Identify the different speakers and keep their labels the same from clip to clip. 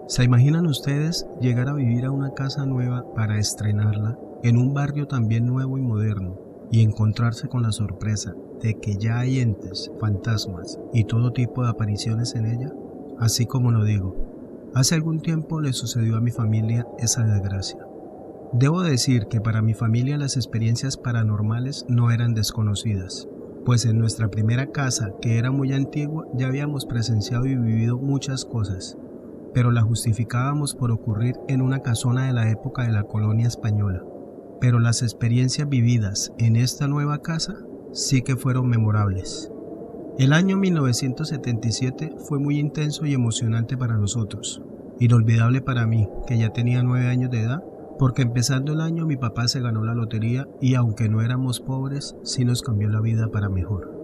Speaker 1: ¿Se imaginan ustedes llegar a vivir a una casa nueva para estrenarla en un barrio también nuevo y moderno y encontrarse con la sorpresa de que ya hay entes, fantasmas y todo tipo de apariciones en ella? Así como lo digo, hace algún tiempo le sucedió a mi familia esa desgracia. Debo decir que para mi familia las experiencias paranormales no eran desconocidas, pues en nuestra primera casa, que era muy antigua, ya habíamos presenciado y vivido muchas cosas, pero la justificábamos por ocurrir en una casona de la época de la colonia española. Pero las experiencias vividas en esta nueva casa sí que fueron memorables. El año 1977 fue muy intenso y emocionante para nosotros, inolvidable para mí, que ya tenía 9 años de edad, porque empezando el año mi papá se ganó la lotería y aunque no éramos pobres, sí nos cambió la vida para mejor.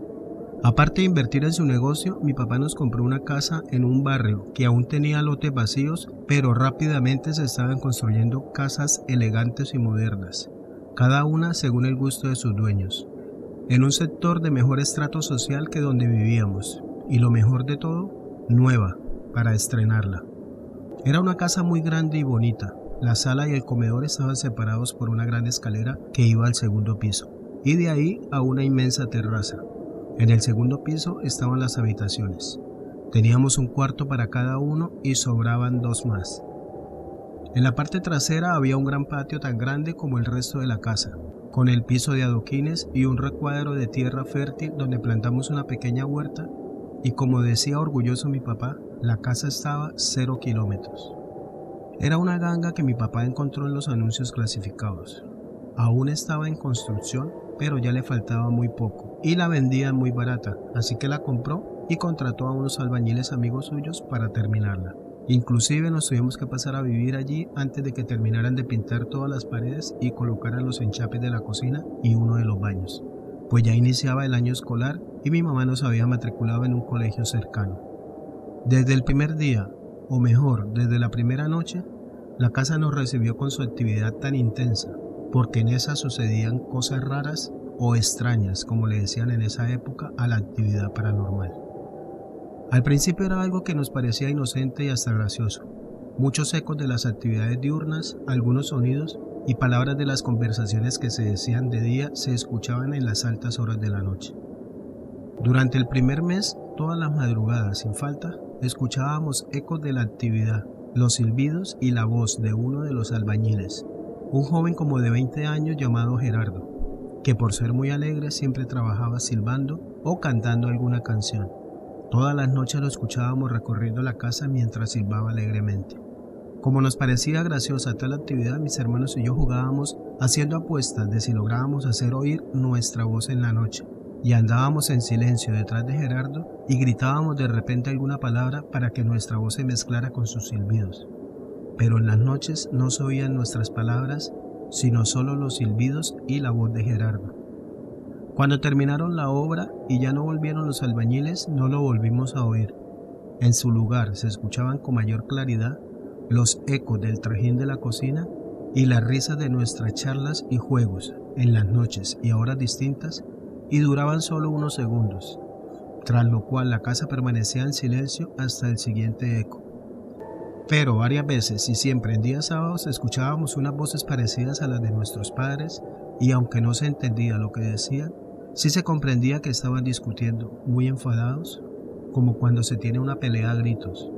Speaker 1: Aparte de invertir en su negocio, mi papá nos compró una casa en un barrio que aún tenía lotes vacíos, pero rápidamente se estaban construyendo casas elegantes y modernas, cada una según el gusto de sus dueños, en un sector de mejor estrato social que donde vivíamos, y lo mejor de todo, nueva, para estrenarla. Era una casa muy grande y bonita. La sala y el comedor estaban separados por una gran escalera que iba al segundo piso, y de ahí a una inmensa terraza. En el segundo piso estaban las habitaciones. Teníamos un cuarto para cada uno y sobraban 2 más. En la parte trasera había un gran patio tan grande como el resto de la casa, con el piso de adoquines y un recuadro de tierra fértil donde plantamos una pequeña huerta, y como decía orgulloso mi papá, la casa estaba 0 kilómetros. Era una ganga que mi papá encontró en los anuncios clasificados. Aún estaba en construcción, pero ya le faltaba muy poco y la vendían muy barata, así que la compró y contrató a unos albañiles amigos suyos para terminarla. Inclusive nos tuvimos que pasar a vivir allí antes de que terminaran de pintar todas las paredes y colocaran los enchapes de la cocina y uno de los baños, pues ya iniciaba el año escolar y mi mamá nos había matriculado en un colegio cercano. Desde el primer día, o mejor, desde la primera noche, la casa nos recibió con su actividad tan intensa, porque en esa sucedían cosas raras o extrañas, como le decían en esa época a la actividad paranormal. Al principio era algo que nos parecía inocente y hasta gracioso. Muchos ecos de las actividades diurnas, algunos sonidos y palabras de las conversaciones que se decían de día se escuchaban en las altas horas de la noche. Durante el primer mes, todas las madrugadas sin falta, escuchábamos ecos de la actividad, los silbidos y la voz de uno de los albañiles, un joven como de 20 años llamado Gerardo, que por ser muy alegre siempre trabajaba silbando o cantando alguna canción. Todas las noches lo escuchábamos recorriendo la casa mientras silbaba alegremente. Como nos parecía graciosa tal actividad, mis hermanos y yo jugábamos haciendo apuestas de si lográbamos hacer oír nuestra voz en la noche, y andábamos en silencio detrás de Gerardo y gritábamos de repente alguna palabra para que nuestra voz se mezclara con sus silbidos. Pero en las noches no se oían nuestras palabras, sino solo los silbidos y la voz de Gerardo. Cuando terminaron la obra y ya no volvieron los albañiles, no lo volvimos a oír. En su lugar se escuchaban con mayor claridad los ecos del trajín de la cocina y las risas de nuestras charlas y juegos en las noches y a horas distintas, y duraban solo unos segundos, tras lo cual la casa permanecía en silencio hasta el siguiente eco. Pero varias veces y siempre en días sábados escuchábamos unas voces parecidas a las de nuestros padres, y aunque no se entendía lo que decían, sí se comprendía que estaban discutiendo, muy enfadados, como cuando se tiene una pelea a gritos,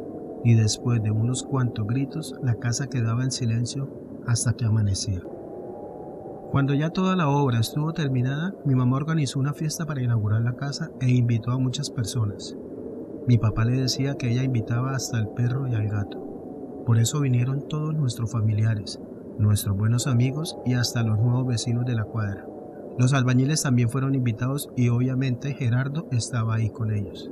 Speaker 1: y después de unos cuantos gritos la casa quedaba en silencio hasta que amanecía. Cuando ya toda la obra estuvo terminada, mi mamá organizó una fiesta para inaugurar la casa e invitó a muchas personas. Mi papá le decía que ella invitaba hasta al perro y al gato. Por eso vinieron todos nuestros familiares, nuestros buenos amigos y hasta los nuevos vecinos de la cuadra. Los albañiles también fueron invitados y obviamente Gerardo estaba ahí con ellos.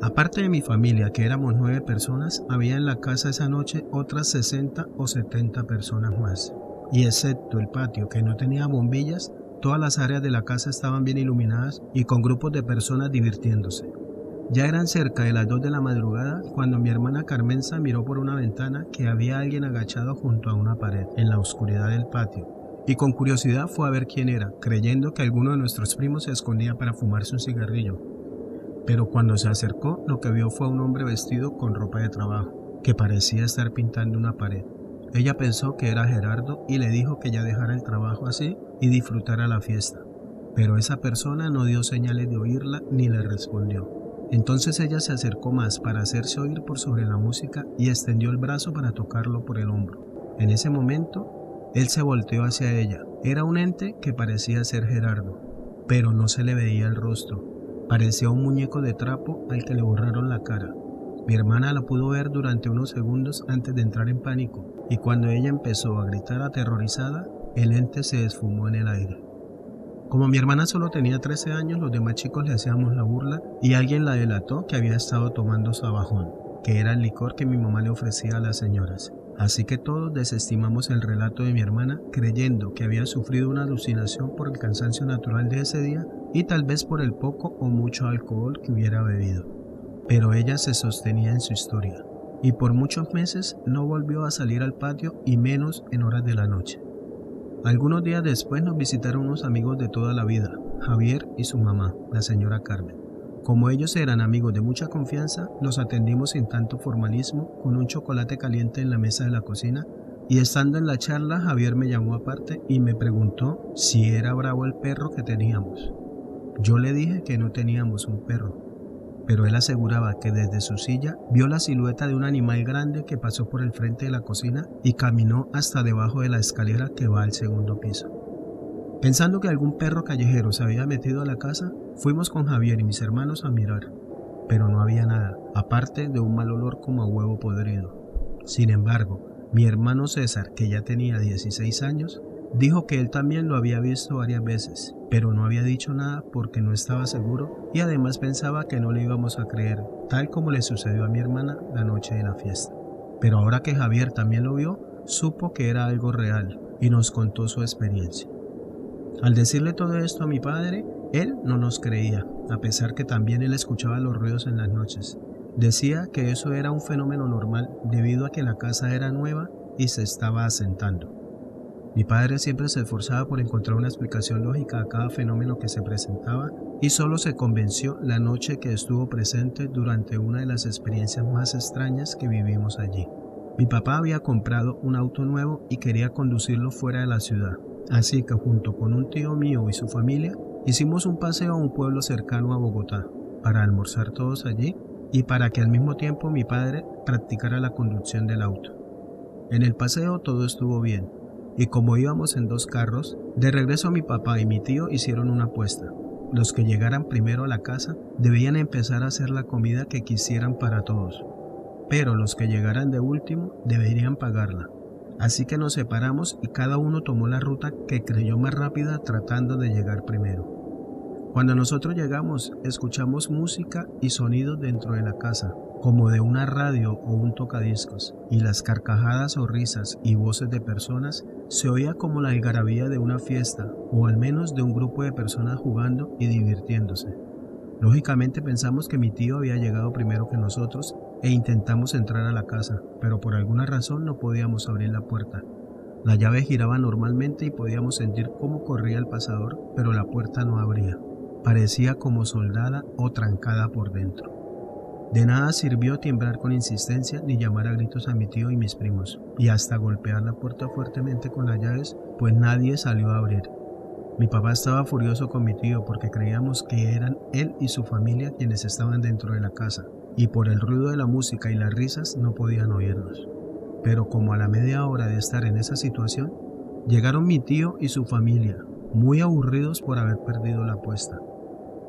Speaker 1: Aparte de mi familia, que éramos 9 personas, había en la casa esa noche otras 60 o 70 personas más. Y excepto el patio, que no tenía bombillas, todas las áreas de la casa estaban bien iluminadas y con grupos de personas divirtiéndose. Ya eran cerca de las 2 de la madrugada cuando mi hermana Carmenza miró por una ventana que había alguien agachado junto a una pared en la oscuridad del patio, y con curiosidad fue a ver quién era, creyendo que alguno de nuestros primos se escondía para fumarse un cigarrillo. Pero cuando se acercó, lo que vio fue a un hombre vestido con ropa de trabajo, que parecía estar pintando una pared. Ella pensó que era Gerardo y le dijo que ya dejara el trabajo así y disfrutara la fiesta. Pero esa persona no dio señales de oírla ni le respondió. Entonces ella se acercó más para hacerse oír por sobre la música y extendió el brazo para tocarlo por el hombro. En ese momento, él se volteó hacia ella. Era un ente que parecía ser Gerardo, pero no se le veía el rostro. Parecía un muñeco de trapo al que le borraron la cara. Mi hermana la pudo ver durante unos segundos antes de entrar en pánico, y cuando ella empezó a gritar aterrorizada, el ente se esfumó en el aire. Como mi hermana solo tenía 13 años, los demás chicos le hacíamos la burla y alguien la delató que había estado tomando sabajón, que era el licor que mi mamá le ofrecía a las señoras. Así que todos desestimamos el relato de mi hermana, creyendo que había sufrido una alucinación por el cansancio natural de ese día y tal vez por el poco o mucho alcohol que hubiera bebido. Pero ella se sostenía en su historia, y por muchos meses no volvió a salir al patio y menos en horas de la noche. Algunos días después nos visitaron unos amigos de toda la vida, Javier y su mamá, la señora Carmen. Como ellos eran amigos de mucha confianza, los atendimos sin tanto formalismo, con un chocolate caliente en la mesa de la cocina, y estando en la charla, Javier me llamó aparte y me preguntó si era bravo el perro que teníamos. Yo le dije que no teníamos un perro, pero él aseguraba que desde su silla vio la silueta de un animal grande que pasó por el frente de la cocina y caminó hasta debajo de la escalera que va al segundo piso. Pensando que algún perro callejero se había metido a la casa, fuimos con Javier y mis hermanos a mirar, pero no había nada, aparte de un mal olor como a huevo podrido. Sin embargo, mi hermano César, que ya tenía 16 años, dijo que él también lo había visto varias veces, pero no había dicho nada porque no estaba seguro y además pensaba que no le íbamos a creer, tal como le sucedió a mi hermana la noche de la fiesta. Pero ahora que Javier también lo vio, supo que era algo real y nos contó su experiencia. Al decirle todo esto a mi padre, él no nos creía, a pesar que también él escuchaba los ruidos en las noches. Decía que eso era un fenómeno normal debido a que la casa era nueva y se estaba asentando. Mi padre siempre se esforzaba por encontrar una explicación lógica a cada fenómeno que se presentaba y solo se convenció la noche que estuvo presente durante una de las experiencias más extrañas que vivimos allí. Mi papá había comprado un auto nuevo y quería conducirlo fuera de la ciudad, así que junto con un tío mío y su familia hicimos un paseo a un pueblo cercano a Bogotá para almorzar todos allí y para que al mismo tiempo mi padre practicara la conducción del auto. En el paseo todo estuvo bien. Y como íbamos en 2 carros, de regreso mi papá y mi tío hicieron una apuesta. Los que llegaran primero a la casa debían empezar a hacer la comida que quisieran para todos, pero los que llegaran de último deberían pagarla. Así que nos separamos y cada uno tomó la ruta que creyó más rápida tratando de llegar primero. Cuando nosotros llegamos, escuchamos música y sonidos dentro de la casa, como de una radio o un tocadiscos, y las carcajadas o risas y voces de personas se oía como la algarabía de una fiesta, o al menos de un grupo de personas jugando y divirtiéndose. Lógicamente pensamos que mi tío había llegado primero que nosotros e intentamos entrar a la casa, pero por alguna razón no podíamos abrir la puerta. La llave giraba normalmente y podíamos sentir cómo corría el pasador, pero la puerta no abría. Parecía como soldada o trancada por dentro. De nada sirvió timbrar con insistencia ni llamar a gritos a mi tío y mis primos, y hasta golpear la puerta fuertemente con las llaves, pues nadie salió a abrir. Mi papá estaba furioso con mi tío porque creíamos que eran él y su familia quienes estaban dentro de la casa, y por el ruido de la música y las risas no podían oírnos. Pero como a la media hora de estar en esa situación, llegaron mi tío y su familia, muy aburridos por haber perdido la apuesta.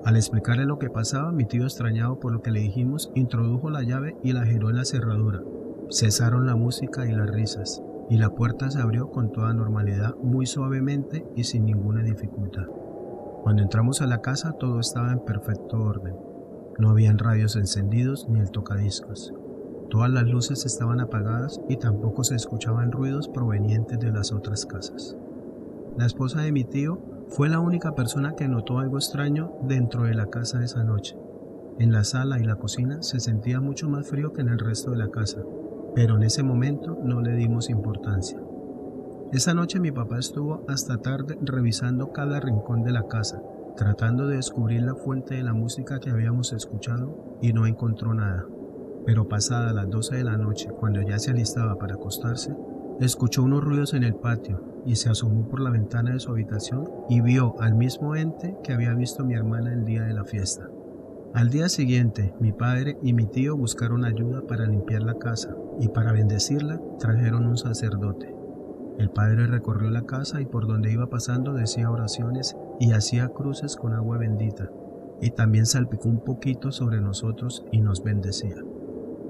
Speaker 1: Al explicarle lo que pasaba, mi tío, extrañado por lo que le dijimos, introdujo la llave y la giró en la cerradura. Cesaron la música y las risas, y la puerta se abrió con toda normalidad, muy suavemente y sin ninguna dificultad. Cuando entramos a la casa todo estaba en perfecto orden. No habían radios encendidos ni el tocadiscos. Todas las luces estaban apagadas y tampoco se escuchaban ruidos provenientes de las otras casas. La esposa de mi tío fue la única persona que notó algo extraño dentro de la casa esa noche. En la sala y la cocina se sentía mucho más frío que en el resto de la casa, pero en ese momento no le dimos importancia. Esa noche mi papá estuvo hasta tarde revisando cada rincón de la casa, tratando de descubrir la fuente de la música que habíamos escuchado y no encontró nada. Pero pasadas las 12 de la noche, cuando ya se alistaba para acostarse, escuchó unos ruidos en el patio y se asomó por la ventana de su habitación y vio al mismo ente que había visto mi hermana el día de la fiesta. Al día siguiente, mi padre y mi tío buscaron ayuda para limpiar la casa y para bendecirla trajeron un sacerdote. El padre recorrió la casa y por donde iba pasando decía oraciones y hacía cruces con agua bendita, y también salpicó un poquito sobre nosotros y nos bendecía.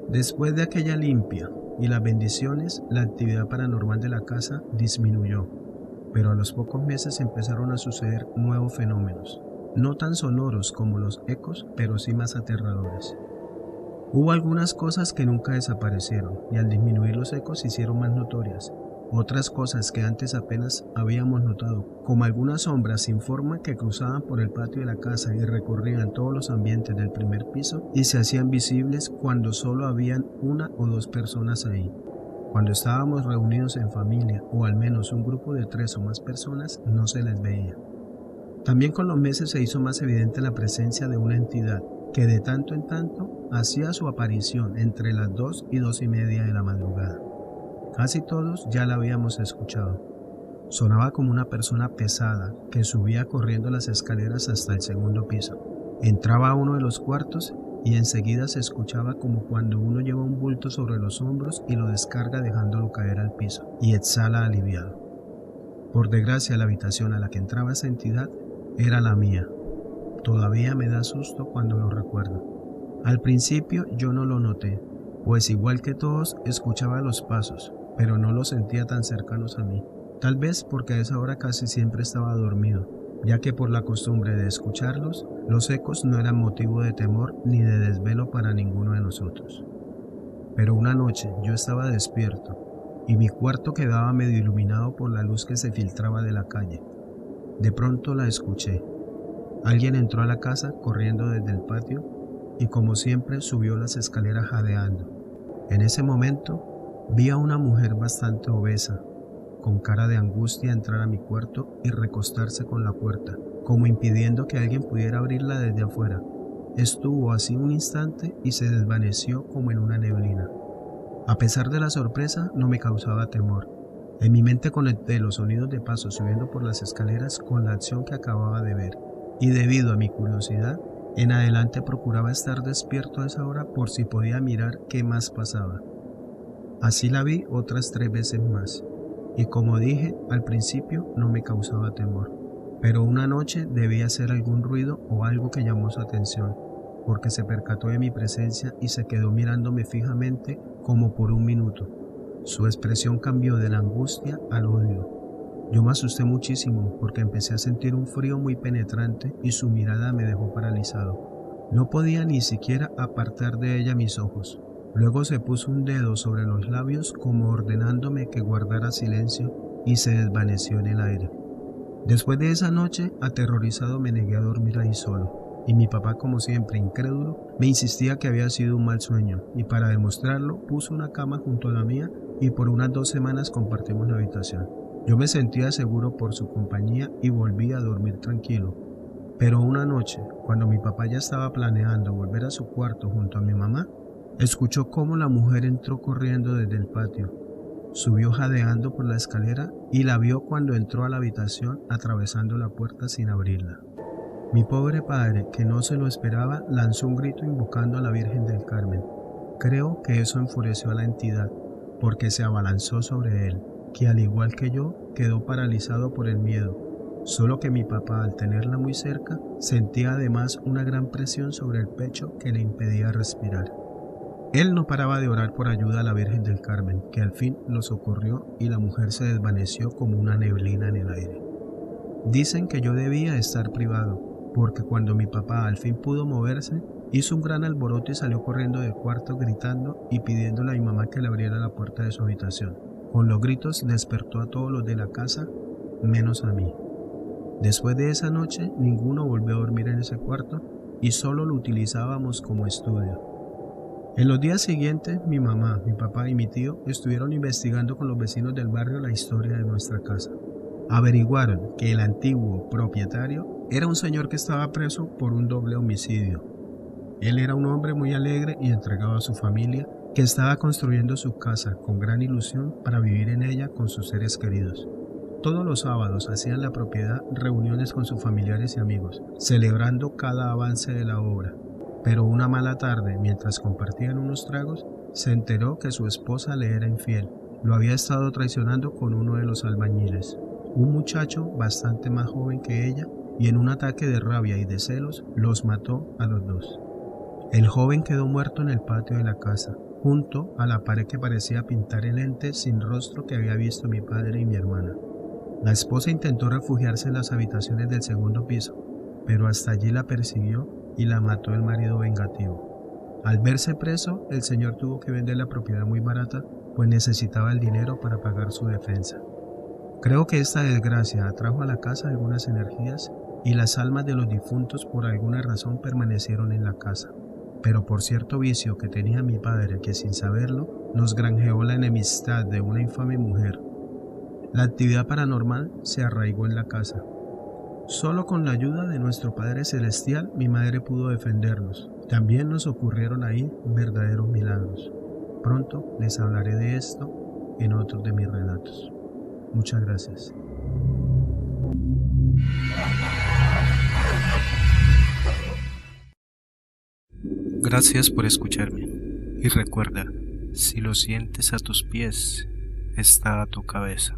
Speaker 1: Después de aquella limpia y las bendiciones, la actividad paranormal de la casa disminuyó, pero a los pocos meses empezaron a suceder nuevos fenómenos, no tan sonoros como los ecos, pero sí más aterradores. Hubo algunas cosas que nunca desaparecieron y al disminuir los ecos se hicieron más notorias. Otras cosas que antes apenas habíamos notado, como algunas sombras sin forma que cruzaban por el patio de la casa y recorrían todos los ambientes del primer piso y se hacían visibles cuando solo habían una o dos personas ahí. Cuando estábamos reunidos en familia o al menos un grupo de 3 o más personas, no se les veía. También con los meses se hizo más evidente la presencia de una entidad que de tanto en tanto hacía su aparición entre las 2 y 2:30 de la madrugada. Casi todos ya la habíamos escuchado. Sonaba como una persona pesada que subía corriendo las escaleras hasta el segundo piso. Entraba a uno de los cuartos y enseguida se escuchaba como cuando uno lleva un bulto sobre los hombros y lo descarga dejándolo caer al piso, y exhala aliviado. Por desgracia, la habitación a la que entraba esa entidad era la mía. Todavía me da susto cuando lo recuerdo. Al principio yo no lo noté, pues igual que todos escuchaba los pasos, pero no los sentía tan cercanos a mí. Tal vez porque a esa hora casi siempre estaba dormido, ya que por la costumbre de escucharlos, los ecos no eran motivo de temor ni de desvelo para ninguno de nosotros. Pero una noche yo estaba despierto y mi cuarto quedaba medio iluminado por la luz que se filtraba de la calle. De pronto la escuché. Alguien entró a la casa corriendo desde el patio y como siempre subió las escaleras jadeando. En ese momento vi a una mujer bastante obesa, con cara de angustia, entrar a mi cuarto y recostarse con la puerta, como impidiendo que alguien pudiera abrirla desde afuera. Estuvo así un instante y se desvaneció como en una neblina. A pesar de la sorpresa, no me causaba temor. En mi mente conecté los sonidos de pasos subiendo por las escaleras con la acción que acababa de ver, y debido a mi curiosidad, en adelante procuraba estar despierto a esa hora por si podía mirar qué más pasaba. Así la vi otras 3 veces más, y como dije al principio no me causaba temor, pero una noche debía ser algún ruido o algo que llamó su atención, porque se percató de mi presencia y se quedó mirándome fijamente como por un minuto. Su expresión cambió de la angustia al odio. Yo me asusté muchísimo porque empecé a sentir un frío muy penetrante y su mirada me dejó paralizado. No podía ni siquiera apartar de ella mis ojos. Luego se puso un dedo sobre los labios como ordenándome que guardara silencio y se desvaneció en el aire. Después de esa noche, aterrorizado me negué a dormir ahí solo, y mi papá, como siempre incrédulo, me insistía que había sido un mal sueño, y para demostrarlo puso una cama junto a la mía y por unas 2 semanas compartimos la habitación. Yo me sentía seguro por su compañía y volví a dormir tranquilo. Pero una noche, cuando mi papá ya estaba planeando volver a su cuarto junto a mi mamá, escuchó cómo la mujer entró corriendo desde el patio. Subió jadeando por la escalera y la vio cuando entró a la habitación atravesando la puerta sin abrirla. Mi pobre padre, que no se lo esperaba, lanzó un grito invocando a la Virgen del Carmen. Creo que eso enfureció a la entidad, porque se abalanzó sobre él, que al igual que yo, quedó paralizado por el miedo, solo que mi papá, al tenerla muy cerca, sentía además una gran presión sobre el pecho que le impedía respirar. Él no paraba de orar por ayuda a la Virgen del Carmen, que al fin lo socorrió y la mujer se desvaneció como una neblina en el aire. Dicen que yo debía estar privado, porque cuando mi papá al fin pudo moverse, hizo un gran alboroto y salió corriendo del cuarto gritando y pidiéndole a mi mamá que le abriera la puerta de su habitación. Con los gritos despertó a todos los de la casa, menos a mí. Después de esa noche, ninguno volvió a dormir en ese cuarto, y solo lo utilizábamos como estudio. En los días siguientes, mi mamá, mi papá y mi tío estuvieron investigando con los vecinos del barrio la historia de nuestra casa. Averiguaron que el antiguo propietario era un señor que estaba preso por un doble homicidio. Él era un hombre muy alegre y entregado a su familia, que estaba construyendo su casa con gran ilusión para vivir en ella con sus seres queridos. Todos los sábados hacía en la propiedad reuniones con sus familiares y amigos, celebrando cada avance de la obra. Pero una mala tarde, mientras compartían unos tragos, se enteró que su esposa le era infiel. Lo había estado traicionando con uno de los albañiles, un muchacho bastante más joven que ella, y en un ataque de rabia y de celos los mató a los dos. El joven quedó muerto en el patio de la casa, junto a la pared que parecía pintar el ente sin rostro que había visto mi padre y mi hermana. La esposa intentó refugiarse en las habitaciones del segundo piso, pero hasta allí la persiguió y la mató el marido vengativo. Al verse preso, el señor tuvo que vender la propiedad muy barata, pues necesitaba el dinero para pagar su defensa. Creo que esta desgracia atrajo a la casa algunas energías y las almas de los difuntos por alguna razón permanecieron en la casa. Pero por cierto vicio que tenía mi padre, que sin saberlo nos granjeó la enemistad de una infame mujer. La actividad paranormal se arraigó en la casa. Solo con la ayuda de nuestro Padre Celestial mi madre pudo defendernos. También nos ocurrieron ahí verdaderos milagros. Pronto les hablaré de esto en otros de mis relatos. Muchas gracias. Gracias por escucharme. Y recuerda, si lo sientes a tus pies, está a tu cabeza.